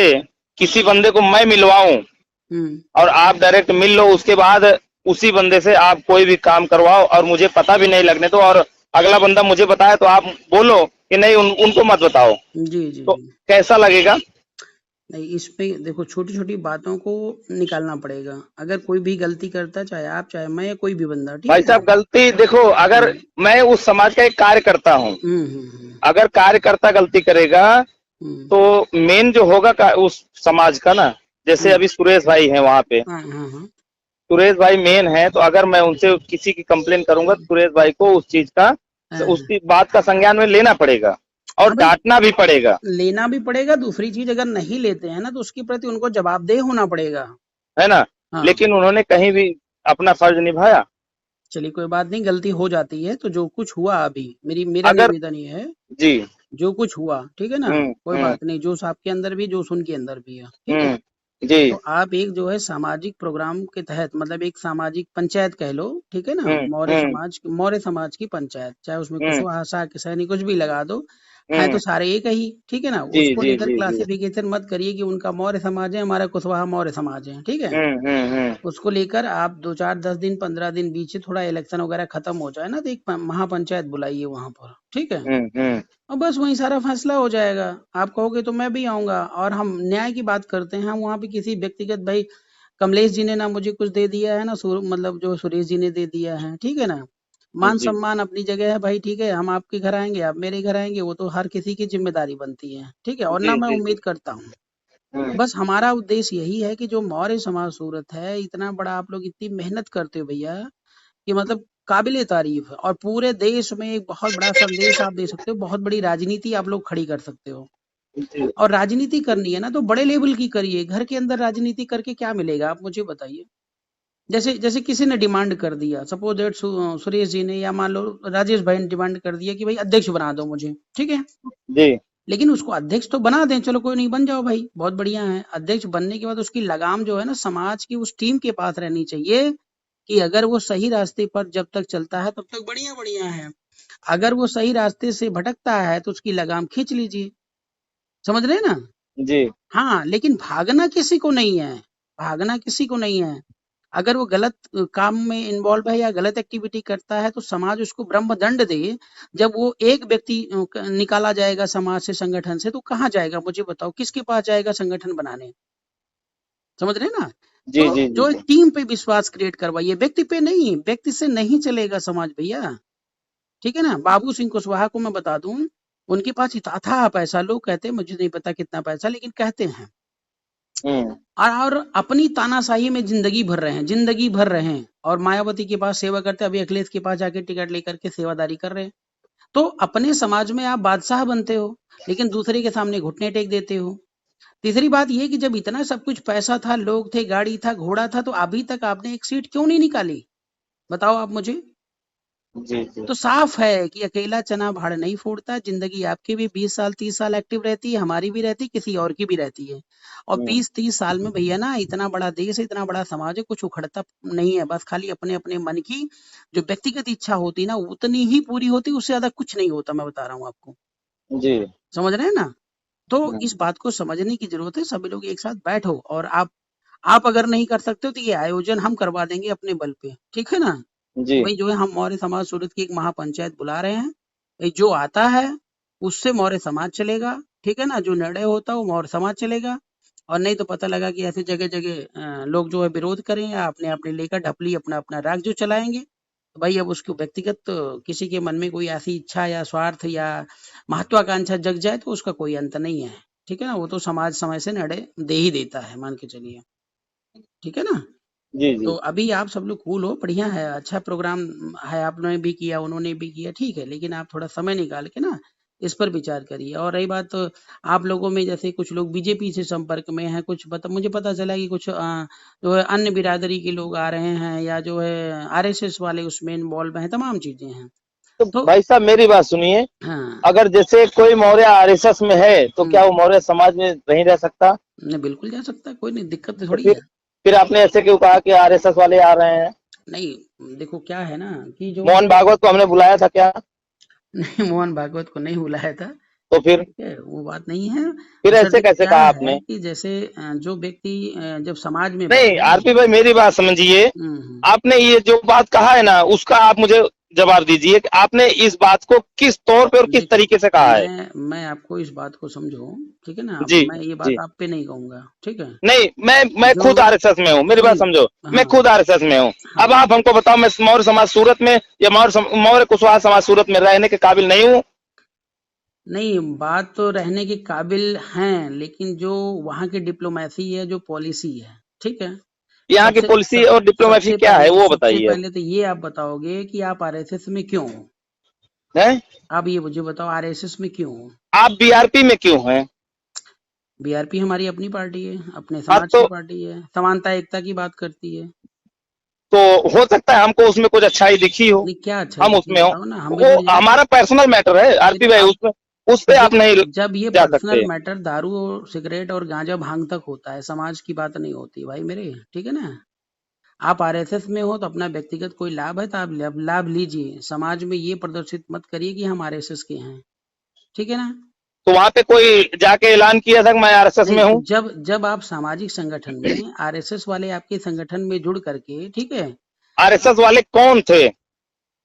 किसी बंदे को मैं मिलवाऊं हम्म और आप डायरेक्ट मिल लो, उसके बाद उसी बंदे से आप कोई भी काम करवाओ और मुझे पता भी नहीं लगने दो, और अगला बंदा मुझे बताए तो आप बोलो कि नहीं उनको मत बताओ, जी जी तो जी। कैसा लगेगा? नहीं, इसमें देखो, छोटी छोटी बातों को निकालना पड़ेगा। अगर कोई भी गलती करता है, चाहे आप चाहे मैं या कोई भी बंदा, ठीक भाई है। साहब, गलती देखो, अगर हम्म मैं उस समाज का एक कार्यकर्ता हूँ, हम्म अगर कार्यकर्ता गलती करेगा हम्म तो मेन जो होगा उस समाज का ना, जैसे हम्म, अभी सुरेश भाई हैं वहां पे, हाँ हाँ हाँ सुरेश भाई मेन है, तो अगर मैं उनसे किसी की कंप्लेन करूंगा तो सुरेश भाई को उस चीज का, हाँ हाँ। उसकी बात का संज्ञान में लेना पड़ेगा और हाँ भाई, डांटना भी पड़ेगा, लेना भी पड़ेगा। दूसरी चीज, अगर नहीं लेते हैं ना तो उसके प्रति उनको जवाबदेह होना पड़ेगा। है ना। हाँ, लेकिन उन्होंने कहीं भी अपना फर्ज निभाया। चलिए कोई बात नहीं, गलती हो जाती है, तो जो कुछ हुआ अभी, मेरा अगर निवेदन ये है, जी। जो कुछ हुआ, ठीक है ना, कोई हम्म। बात नहीं, जोश आपके अंदर भी, जोश उनके अंदर भी है, ठीक है। जी। तो आप एक जो है सामाजिक प्रोग्राम के तहत, मतलब एक सामाजिक पंचायत कह लो, ठीक है ना, हम्म। मौर्य समाज की पंचायत, चाहे उसमें हम्म। कुशवाहा शाह सैनी कुछ भी लगा दो, है हम्म। तो सारे एक ही, ठीक है ना। जी उसको जी लेकर जी जी। क्लासिफिकेशन मत करिए कि उनका मौर्य समाज है, हमारा कुशवाहा मौर्य समाज है, ठीक है। हम्म। उसको लेकर आप 2 4 10 दिन 15 दिन बीच से थोड़ा इलेक्शन वगैरह खत्म हो जाए ना, तो एक महापंचायत बुलाइए वहां पर, ठीक है। हम्म। और बस वहीं सारा फैसला हो जाएगा। आप कहोगे तो मैं भी आऊंगा, और हम न्याय की बात करते हैं। हम वहां पे किसी व्यक्तिगत, भाई कमलेश जी ने ना मुझे कुछ दे दिया है ना, मतलब जो सुरेश जी ने दे दिया है, ठीक है ना। मान जी। सम्मान अपनी जगह है भाई, ठीक है, हम आपके घर आएंगे, आप मेरे घर आएंगे, वो तो हर किसी की जिम्मेदारी बनती है, ठीक है, और जी ना मैं जी जी। उम्मीद करता हूँ। बस हमारा उद्देश्य यही है कि जो मौर्य समाज सूरत है, इतना बड़ा आप लोग इतनी मेहनत करते हो भैया, कि मतलब काबिले तारीफ है, और पूरे देश में एक बहुत बड़ा संदेश आप दे सकते हो, बहुत बड़ी राजनीति आप लोग खड़ी कर सकते हो। जी। और राजनीति करनी है ना तो बड़े लेवल की करिए, घर के अंदर राजनीति करके क्या मिलेगा, आप मुझे बताइए। जैसे जैसे किसी ने डिमांड कर दिया, सपोज दैट सुरेश जी ने, या मान लो राजेश भाई ने डिमांड कर दिया कि भाई अध्यक्ष बना दो मुझे, ठीक है। जी। लेकिन उसको अध्यक्ष तो बना दें, चलो कोई नहीं, बन जाओ भाई, बहुत बढ़िया है। अध्यक्ष बनने के बाद उसकी लगाम जो है ना, समाज की उस टीम के पास रहनी चाहिए, कि अगर वो सही रास्ते पर जब तक चलता है तब तक बढ़िया बढ़िया है। अगर वो सही रास्ते से भटकता है तो उसकी लगाम खींच लीजिए, समझ रहे हैं ना। जी। हाँ, लेकिन भागना किसी को नहीं है, भागना किसी को नहीं है। अगर वो गलत काम में इन्वॉल्व है या गलत एक्टिविटी करता है तो समाज उसको ब्रह्म दंड दे। जब वो एक व्यक्ति निकाला जाएगा समाज से, संगठन से, तो कहाँ जाएगा मुझे बताओ, किसके पास जाएगा संगठन बनाने। समझ रहे हैं ना। जी तो जी जो जी एक टीम पे विश्वास क्रिएट करवाइए, व्यक्ति पे नहीं, व्यक्ति से नहीं चलेगा समाज भैया, ठीक है ना। बाबू सिंह कुशवाहा को मैं बता दूं, उनके पास इतना था पैसा, लोग कहते हैं मुझे नहीं पता कितना पैसा, लेकिन कहते हैं, और अपनी तानाशाही में जिंदगी भर रहे हैं, जिंदगी भर रहे हैं, और मायावती के पास सेवा करते हैं, अभी अखिलेश के पास जाके टिकट लेकर के सेवादारी कर रहे हैं। तो अपने समाज में आप बादशाह बनते हो, लेकिन दूसरे के सामने घुटने टेक देते हो। तीसरी बात ये कि जब इतना सब कुछ पैसा था, लोग थे, गाड़ी था, घोड़ा था, तो अभी तक आपने एक सीट क्यों नहीं निकाली, बताओ आप मुझे। जी जी तो साफ है कि अकेला चना भाड़ नहीं फोड़ता। जिंदगी आपकी भी 20 साल 30 साल एक्टिव रहती है, हमारी भी रहती है, किसी और की भी रहती है। और 20-30 साल में भैया ना, इतना बड़ा देश है, इतना बड़ा समाज है, कुछ उखड़ता नहीं है। बस खाली अपने अपने मन की जो व्यक्तिगत इच्छा होती है ना, उतनी ही पूरी होती है, उससे ज्यादा कुछ नहीं होता, मैं बता रहा हूँ आपको। जी समझ रहे हैं ना। तो इस बात को समझने की जरूरत है, सभी लोग एक साथ बैठो, और आप अगर नहीं कर सकते हो तो ये आयोजन हम करवा देंगे अपने बल पे, ठीक है ना। जी भाई जो है, हम मौर्य समाज सूरत की एक महापंचायत बुला रहे हैं, भाई जो आता है उससे मौर्य समाज चलेगा, ठीक है ना। जो निर्णय होता है वो मौर्य समाज चलेगा, और नहीं तो पता लगा कि ऐसे जगह जगह लोग जो है विरोध करें, या अपने अपने लेकर ढपली अपना अपना राग जो चलाएंगे, तो भाई अब उसको व्यक्तिगत किसी के मन में कोई ऐसी इच्छा या स्वार्थ या महत्वाकांक्षा जग जाए तो उसका कोई अंत नहीं है, ठीक है ना। वो तो समाज समय से निर्णय दे ही देता है, मान के चलिए, ठीक है ना। जी जी तो अभी आप सब लोग कूल हो, बढ़िया है, अच्छा प्रोग्राम है, आपने भी किया, उन्होंने भी किया, ठीक है, लेकिन आप थोड़ा समय निकाल के ना इस पर विचार करिए। और रही बात तो आप लोगों में, जैसे कुछ लोग बीजेपी से संपर्क में हैं, कुछ मुझे पता चला कि कुछ जो है अन्य बिरादरी के लोग आ रहे हैं, या जो है आरएसएस वाले उसमें इन्वॉल्व हैं, तमाम चीजें हैं। तो तो भाई साहब मेरी बात सुनिए, हाँ, अगर जैसे कोई मौर्य आरएसएस में है तो क्या वो मौर्य समाज में नहीं रह सकता? नहीं बिल्कुल जा सकता है, कोई नहीं, दिक्कत तो तो थोड़ी है। फिर आपने ऐसे क्यों कहा कि आरएसएस वाले आ रहे हैं? नहीं देखो क्या है ना, कि जो मोहन भागवत को हमने बुलाया था क्या? नहीं, मोहन भागवत को नहीं बुलाया था, तो फिर ठीक है, वो बात नहीं है। फिर असल ऐसे में कैसे क्या कहा है आपने? कि जैसे जो व्यक्ति जब समाज में नहीं बैठे। आरपी भाई मेरी बात समझिए, हम्म, आपने ये जो बात कहा है ना उसका आप मुझे जवाब दीजिए कि आपने इस बात को किस तौर पे और किस देखो तरीके से कहा है? मैं आपको इस बात को समझो, ठीक है ना। अब जी मैं ये जी बात आप पे नहीं कहूंगा, ठीक है। नहीं, मैं जो खुद आरएसएस में हूँ, मेरी बात सुनिए, समझो। मैं हाँ खुद आरएसएस में हूँ। हाँ, अब आप हमको बताओ, मैं मौर्य समाज सूरत में या मौर्य कुशवाहा समाज सूरत में रहने के काबिल नहीं हूँ? नहीं बात तो रहने के काबिल हैं, लेकिन जो वहाँ की डिप्लोमेसी है, जो पॉलिसी है, ठीक है। यहाँ की पॉलिसी और डिप्लोमेसी क्या है वो सबसे बताइए अब। पहले तो ये आप बताओगे कि आप आरएसएस में क्यों हो। हैं? आप ये मुझे बताओ, आरएसएस में क्यों हो। आप बीआरपी में क्यों हैं? बीआरपी हमारी अपनी पार्टी है, अपने हाँ समाज की तो पार्टी है, समानता एकता की बात करती है। तो हो सकता है हमको उसमें कुछ अच्छाई दिखी हो, नहीं क्या अच्छाई हम दिखी उसमें हो। बताओ ना, हम भी वो जुड़ जाए। हमारा पर्सनल मैटर है नहीं आरपी तो भाई, अब उसमें उस पे आप नहीं जब ये जा पर्सनल सकते। मैटर दारू और सिगरेट और गांजा भांग तक होता है, समाज की बात नहीं होती भाई मेरे, ठीक है ना। आप आरएसएस में हो तो अपना व्यक्तिगत कोई लाभ है तो आप लाभ लीजिए, समाज में ये प्रदर्शित मत करिए कि हम आरएसएस के हैं, ठीक है ना। तो वहां पे कोई जाके ऐलान किया था कि मैं आरएसएस में नहीं तो हूँ? जब आप सामाजिक संगठन में आरएसएस वाले आपके संगठन में जुड़ करके, ठीक है। आरएसएस वाले कौन थे? अब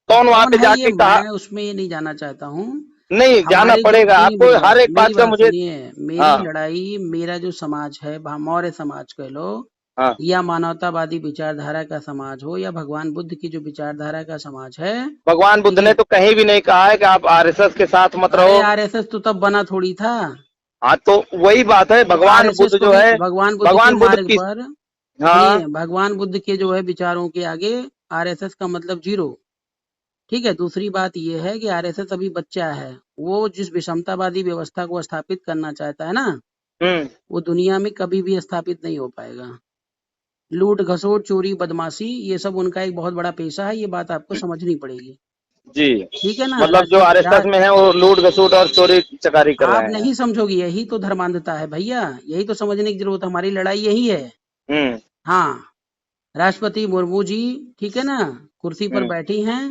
कौन वहां कौन पे है ये जाके कहा? मैं उसमें ये नहीं जाना चाहता हूँ। नहीं जाना हमारी जो पड़ेगा सुनिए आपको, हर एक मेरी बात का बात मुझे। सुनिए, मेरी हाँ लड़ाई, मेरा जो समाज है, मौर्य समाज कह लो, हाँ या मानवतावादी विचारधारा का समाज हो, या भगवान बुद्ध की जो विचारधारा का समाज है, भगवान बुद्ध ठीक ने है। तो कहीं भी नहीं कहा है कि आप आरएसएस के साथ मत अरे रहो। आरएसएस तो तब बना थोड़ी था। हाँ तो वही बात है, तो भगवान आरएसएस बुद्ध को जो भी है, भगवान बुद्ध के भगवान बुद्ध मार्ग की। पर, हाँ सुनिए, भगवान बुद्ध के जो है विचारों के आगे आरएसएस का मतलब जीरो, ठीक है। दूसरी बात यह है कि आरएसएस अभी बच्चा है, वो जिस विषमतावादी व्यवस्था को स्थापित करना चाहता है ना, हम्म वो दुनिया में कभी भी स्थापित नहीं हो पाएगा। लूट घसोट चोरी बदमाशी ये सब उनका एक बहुत बड़ा पेशा है, ये बात आपको समझनी पड़ेगी, जी, ठीक है ना। मतलब जो आरएसएस में है वो लूट घसूट और चोरी चकारी कर आप रहे हैं। नहीं समझोगे, यही तो धर्मांधता है भैया, यही तो समझने की जरूरत है, हमारी लड़ाई यही है। हम्म हाँ, राष्ट्रपति मुर्मू जी, ठीक है ना, कुर्सी पर हम्म बैठी हैं,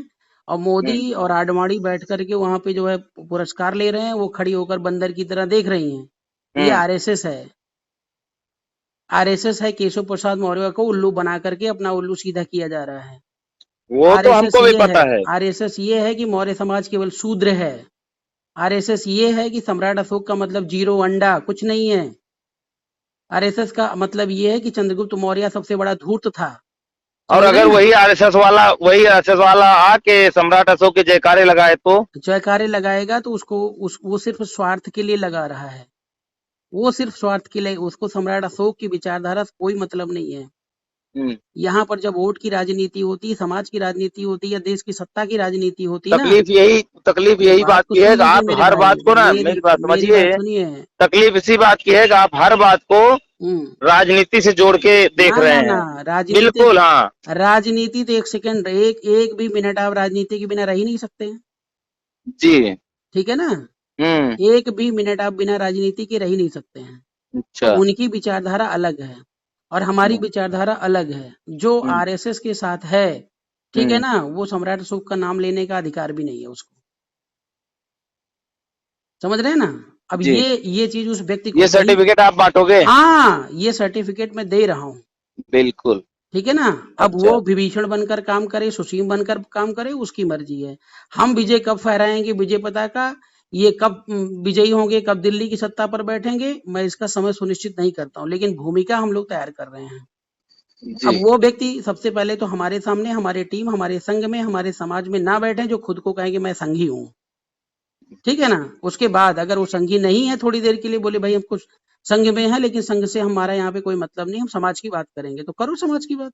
और हम्म मोदी और आडवाणी बैठ करके वहां पे जो है पुरस्कार ले रहे हैं, वो खड़ी होकर बंदर की तरह देख रही हैं। ये हम्म आरएसएस है, आरएसएस है, केशव प्रसाद मौर्य को उल्लू बना करके अपना उल्लू सीधा किया जा रहा है। वो तो आरएसएस हमको भी ये है, पता है। आरएसएस ये है कि मौर्य समाज केवल शूद्र है। आरएसएस ये है कि सम्राट अशोक का मतलब जीरो, अंडा, कुछ नहीं है। आरएसएस का मतलब ये है कि चंद्रगुप्त मौर्य सबसे बड़ा धूर्त था। और समझ रहे अगर हैं ना? वही आरएसएस वाला आके सम्राट अशोक के जयकारे लगाए तो? जयकारे लगाएगा तो वो सिर्फ स्वार्थ के लिए लगा रहा है। वो सिर्फ स्वार्थ के लिए, उसको सम्राट अशोक की विचारधारा से कोई मतलब नहीं है। यहाँ पर जब वोट की राजनीति होती, समाज की राजनीति होती, या देश की सत्ता की राजनीति होती ना, तकलीफ यही बात बात को की है सुन कि लीजिए आप मेरे हर भाई, बात को ना, मेरी बात मेरी बात समझिए, सुनिए। तकलीफ इसी बात की है कि आप हर बात को राजनीति से जोड़ के देख ना रहे ना ना, हैं। राजनीति, बिल्कुल, हाँ राजनीति तो एक सेकंड, एक भी मिनट आप राजनीति के बिना रह ही नहीं सकते हैं। जी। ठीक है ना? एक भी मिनट आप बिना राजनीति के रह ही नहीं सकते हैं। तो अच्छा। उनकी विचारधारा अलग है और हमारी विचारधारा अलग है। जो आरएसएस के साथ है, ठीक है ना, वो सम्राट अशोक का नाम लेने का अधिकार भी नहीं है उसको। समझ रहे हैं ना? अब जी। ये चीज उस व्यक्ति को ये सर्टिफिकेट आप बांटोगे? हाँ, ये सर्टिफिकेट मैं दे रहा हूँ। बिल्कुल। ठीक है ना? अब अच्छा। वो विभीषण बनकर काम करे, सुसीम बनकर काम करे, उसकी मर्जी है। हम विजय कब फहराएंगे विजय पताका, ये कब विजयी होंगे, कब दिल्ली की सत्ता पर बैठेंगे, मैं इसका समय सुनिश्चित नहीं करता हूँ, लेकिन भूमिका हम लोग तैयार कर रहे हैं। अब वो व्यक्ति सबसे पहले तो हमारे सामने, हमारे टीम, हमारे संघ में, हमारे समाज में ना बैठे जो खुद को कहेंगे मैं संघी हूँ। ठीक है ना? उसके बाद अगर वो संघी नहीं है, थोड़ी देर के लिए बोले भाई हम कुछ संघ में है, लेकिन संघ से हमारा यहाँ पे कोई मतलब नहीं, हम समाज की बात करेंगे, तो करो समाज की बात।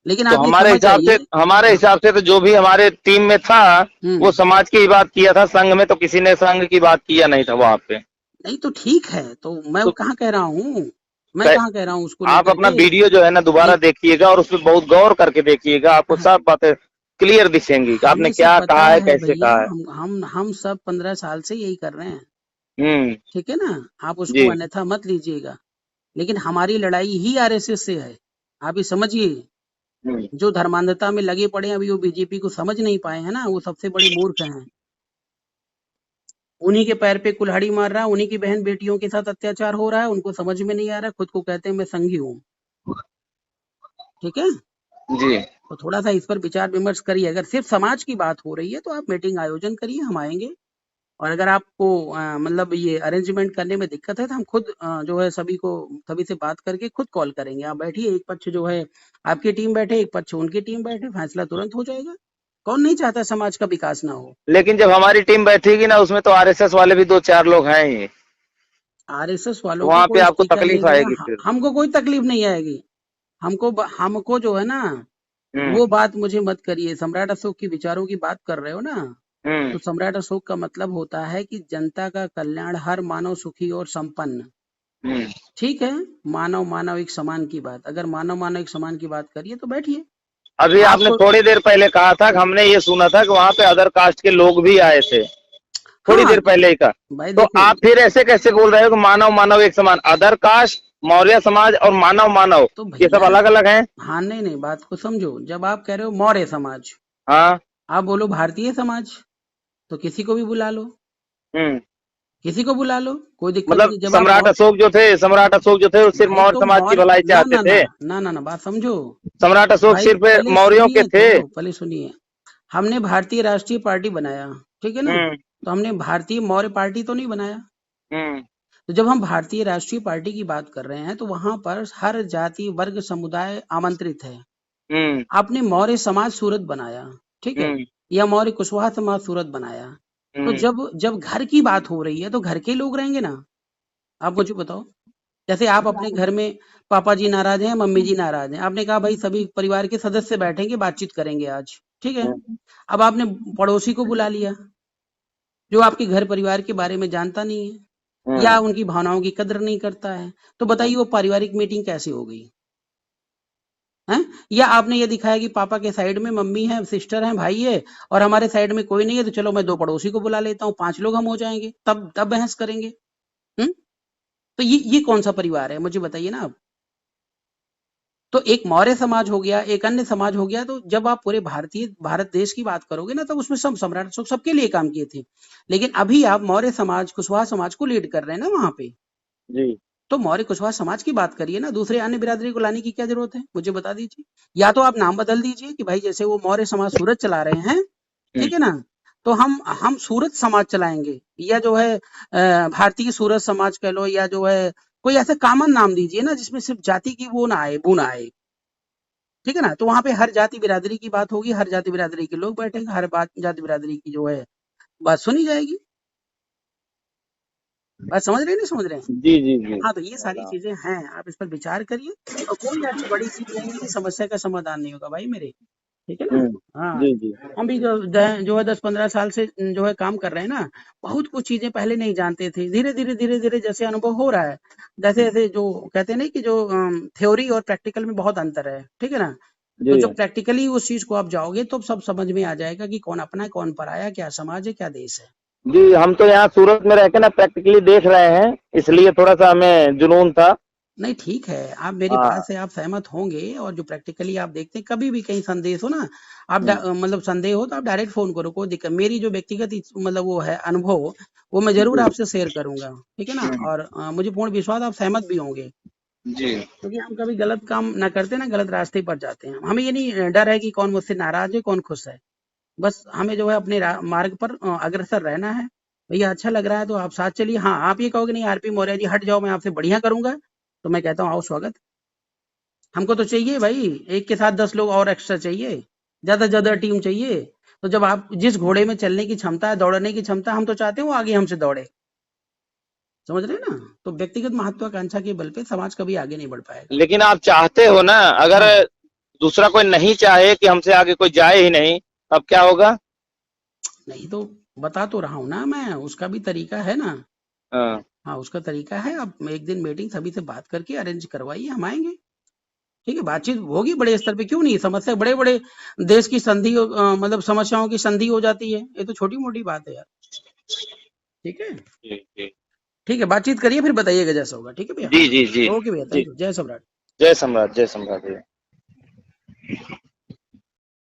लेकिन तो आप ये हमारे समझ जाइए, हिसाब से तो जो भी हमारे टीम में था वो समाज की ही बात किया था। संघ में तो किसी ने संघ की बात किया नहीं था वहां पे। नहीं तो ठीक है, तो मैं तो कहाँ कह रहा हूँ, मैं कहाँ कह रहा हूँ उसको आप लेकर अपना के। वीडियो जो है ना दोबारा देखिएगा और उसमें बहुत गौर करके देखिएगा, आपको सब बातें क्लियर दिखेंगी कि आपने हमें सब क्या पता कहा है, है कैसे भैया, कहा है। हम सब 15 साल से यही कर रहे हैं। हम्म। ठीक है ना? आप उसको जी। अन्यथा मत लीजिएगा, लेकिन हमारी लड़ाई ही आरएसएस से है। आप ये समझिए, जो धर्मांधता में लगे पड़े हैं अभी, वो बीजेपी को समझ नहीं पाए हैं ना, वो सबसे बड़े मूर्ख हैं। उन्हीं के पैर पे कुल्हाड़ी मार रहा है, उन्हीं की बहन बेटियों के साथ अत्याचार हो रहा है, उनको समझ में नहीं आ रहा, खुद को कहते हैं मैं संघी हूँ। ठीक है? जी। तो थोड़ा सा इस पर विचार विमर्श करिए। अगर सिर्फ समाज की बात हो रही है तो आप मीटिंग आयोजन करिए, हम आएंगे। और अगर आपको मतलब ये अरेंजमेंट करने में दिक्कत है तो हम खुद जो है सभी से बात करके खुद कॉल करेंगे। आप बैठिए, एक पक्ष जो है आपकी टीम बैठे, एक पक्ष उनकी टीम बैठे, फैसला तुरंत हो जाएगा। कौन नहीं चाहता समाज का विकास ना हो? लेकिन जब हमारी टीम बैठेगी ना, उसमें तो आरएसएस वाले भी 2-4 लोग हैं ही, आरएसएस तो वालों को वहां पे कोई आपको स्टिकर ले तकलीफ गया, आएगी फिर। हमको कोई तकलीफ नहीं आएगी। हमको जो है ना, वो बात मुझे मत करिए। सम्राट अशोक की विचारों की बात कर रहे हो ना, तो सम्राट अशोक का मतलब होता है कि जनता का कल्याण, हर मानव सुखी और संपन्न। ठीक है? मानव मानव एक समान की बात, अगर मानव मानव एक समान की बात करिए तो बैठिए। अभी आपने थोड़ी देर पहले कहा था कि हमने ये सुना था कि वहां पे अदर कास्ट के लोग भी आए थे, थोड़ी हाँ देर पहले ही का। भाई तो देखो, आप फिर ऐसे कैसे बोल रहे हो कि मानव मानव एक समान? अदर कास्ट, मौर्य समाज और मानव मानव, तो ये सब भैया, अलग अलग हैं। हाँ नहीं, बात को समझो। जब आप कह रहे हो मौर्य समाज, हाँ। आप बोलो भारतीय समाज, तो किसी को भी बुला लो, किसी को बुला लो, कोई दिक्कत मतलब नहीं। जब आप सम्राट अशोक जो थे वो सिर्फ भाई मौर्य तो समाज की मौर्य, भलाई ना चाहते ना ना थे। ना ना ना, बात समझो सम्राट अशोक भाई, सिर्फ पहले मौर्यों के सुनिए थे। तो, पहले सुनिए। हमने भारतीय राष्ट्रीय पार्टी बनाया, ठीक है ना? तो हमने भारतीय मौर्य पार्टी तो नहीं बनाया। तो जब हम भारतीय राष्ट्रीय पार्टी की बात कर रहे हैं तो वहां पर हर जाति वर्ग समुदाय आमंत्रित है। आपने मौर्य समाज सूरत बनाया, ठीक है, या मौर्य कुशवाहा समाज सूरत बनाया। तो जब घर की बात हो रही है तो घर के लोग रहेंगे ना। आप मुझे बताओ, जैसे आप अपने घर में पापा जी नाराज हैं, मम्मी जी नाराज हैं, आपने कहा भाई सभी परिवार के सदस्य बैठेंगे, बातचीत करेंगे आज, ठीक है? अब आपने पड़ोसी को बुला लिया जो आपके घर परिवार के बारे में जानता नहीं है या उनकी भावनाओं की कदर नहीं करता है, तो बताइए वो पारिवारिक मीटिंग कैसे हो गई है? या आपने ये दिखाया कि पापा के साइड में मम्मी है, सिस्टर है, भाई है, और हमारे साइड में कोई नहीं है, तो चलो मैं 2 पड़ोसी को बुला लेता हूँ, 5 लोग हम हो जाएंगे, तब बहस करेंगे। तो ये कौन सा परिवार है, मुझे बताइए ना आप। तो एक मौर्य समाज हो गया, एक अन्य समाज हो गया। तो जब आप पूरे भारत देश की बात करोगे ना, तो उसमें सब सम्राट अशोक सबके लिए काम किए थे। लेकिन अभी आप मौर्य समाज, कुशवाहा समाज को लीड कर रहे हैं ना वहां पे। जी। तो मौर्य कुशवाहा समाज की बात करिए ना, दूसरे अन्य बिरादरी को लाने की क्या जरूरत है, मुझे बता दीजिए। या तो आप नाम बदल दीजिए कि भाई जैसे वो मौर्य समाज सूरत चला रहे हैं, ठीक है ना, तो हम सूरत समाज चलाएंगे, या जो है भारतीय सूरत समाज कह लो, या जो है कोई ऐसा कॉमन नाम दीजिए ना जिसमें सिर्फ जाति की वो ना आए, बू ना आए, ठीक है ना। तो वहां पे हर जाति बिरादरी की बात होगी, हर जाति बिरादरी के लोग बैठेंगे, हर बात जाति बिरादरी की जो है बात सुनी जाएगी। बात समझ रहे हैं, नहीं समझ रहे हैं? जी जी जी। हाँ, तो ये सारी चीजें हैं, आप इस पर विचार करिए। और कोई ऐसी बड़ी चीज नहीं है कि समस्या का समाधान नहीं होगा भाई मेरे, ठीक है ना। हाँ, जी जी हम भी जो है 10-15 साल से जो है काम कर रहे हैं ना, बहुत कुछ चीजें पहले नहीं जानते थे। धीरे धीरे जैसे अनुभव हो रहा है, जैसे जैसे जो कहते हैं ना कि जो थ्योरी और प्रैक्टिकल में बहुत अंतर है, ठीक है ना। तो जी जब प्रैक्टिकली उस चीज को आप जाओगे तो सब समझ में आ जाएगा कि कौन अपना है, कौन पराया, क्या समाज है, क्या देश है। जी। हम तो यहाँ सूरत में रह के ना प्रैक्टिकली देख रहे हैं, इसलिए थोड़ा सा हमें जुनून था। नहीं ठीक है, आप मेरी बात हाँ। से आप सहमत होंगे, और जो प्रैक्टिकली आप देखते हैं, कभी भी कहीं संदेश हो ना, आप हम्म, मतलब संदेह हो तो आप डायरेक्ट फोन करो, कोई दिक्कत। मेरी जो व्यक्तिगत मतलब वो है अनुभव, वो मैं जरूर जी आपसे शेयर करूंगा, ठीक है ना। और मुझे पूर्ण विश्वास आप सहमत भी होंगे, जी क्योंकि हम कभी गलत काम ना करते ना, गलत रास्ते पर जाते हैं। हमें ये नहीं डर है कि कौन मुझसे नाराज है, कौन खुश है। बस हमें जो है अपने मार्ग पर अग्रसर रहना है। भैया अच्छा लग रहा है तो आप साथ चलिए। हाँ, आप ये कहोगे नहीं आरपी मौर्य जी हट जाओ, मैं आपसे बढ़िया करूंगा, तो मैं कहता हूँ आओ, स्वागत। हमको तो चाहिए भाई, एक के साथ 10 लोग और एक्स्ट्रा चाहिए, ज्यादा से ज्यादा टीम चाहिए। तो जब आप जिस घोड़े में चलने की क्षमता है, दौड़ने की क्षमता, हम तो चाहते हैं वो आगे हमसे दौड़े, समझ रहे हैं ना। तो व्यक्तिगत महत्वाकांक्षा के बल पे समाज कभी आगे नहीं बढ़ पाएगा। लेकिन आप चाहते हो ना, अगर हाँ, दूसरा कोई नहीं चाहे कि हमसे आगे कोई जाए ही नहीं, तब क्या होगा? नहीं तो बता तो रहा हूँ ना मैं, उसका भी तरीका है ना। हाँ। हाँ, उसका तरीका है। आप एक दिन मीटिंग सभी से बात करके अरेंज करवाइए, हम आएंगे, ठीक है। बातचीत होगी बड़े स्तर पे, क्यों नहीं। समस्या बड़े बड़े देश की संधि मतलब समस्याओं की संधि हो जाती है, ये तो छोटी मोटी बात है यार, ठीक है। जी जी ठीक है, बातचीत करिए, फिर बताइएगा जैसा होगा, ठीक है भैया। जी जी जी ओके भैया, जी। थैंक यू, जय सम्राट। जय सम्राट, जय सम्राट भैया।